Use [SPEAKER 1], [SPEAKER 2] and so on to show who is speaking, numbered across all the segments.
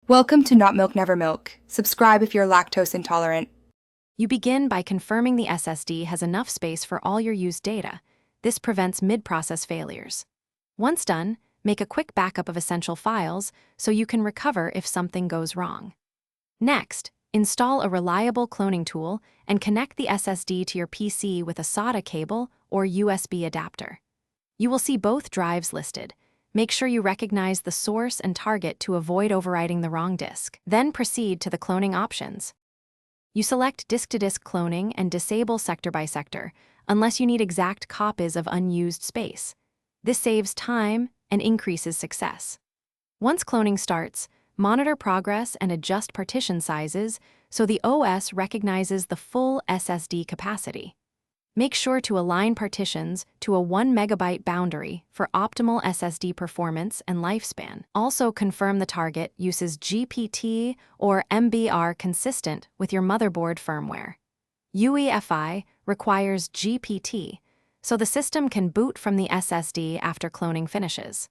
[SPEAKER 1] Welcome to Not Milk Never Milk. Subscribe if you're lactose intolerant.
[SPEAKER 2] You begin by confirming the SSD has enough space for all your used data. This prevents mid-process failures. Once done, make a quick backup of essential files so you can recover if something goes wrong. Next, install a reliable cloning tool and connect the SSD to your PC with a SATA cable or USB adapter. You will see both drives listed. Make sure you recognize the source and target to avoid overwriting the wrong disk. Then proceed to the cloning options. You select disk-to-disk cloning and disable sector by sector, unless you need exact copies of unused space. This saves time and increases success. Once cloning starts, monitor progress and adjust partition sizes so the OS recognizes the full SSD capacity. Make sure to align partitions to a 1 MB boundary for optimal SSD performance and lifespan. Also confirm the target uses GPT or MBR consistent with your motherboard firmware. UEFI requires GPT, so the system can boot from the SSD after cloning finishes.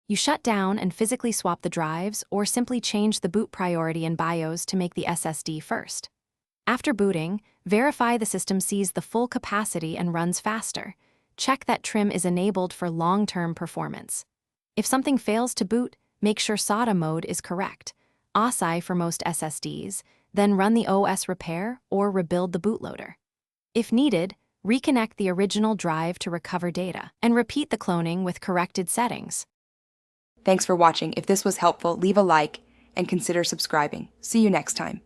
[SPEAKER 2] You shut down and physically swap the drives or simply change the boot priority in BIOS to make the SSD first. After booting, verify the system sees the full capacity and runs faster. Check that trim is enabled for long-term performance. If something fails to boot, make sure SATA mode is correct. ASI for most SSDs, then run the OS repair or rebuild the bootloader. If needed, reconnect the original drive to recover data, and repeat the cloning with corrected settings.
[SPEAKER 1] Thanks for watching. If this was helpful, leave a like and consider subscribing. See you next time.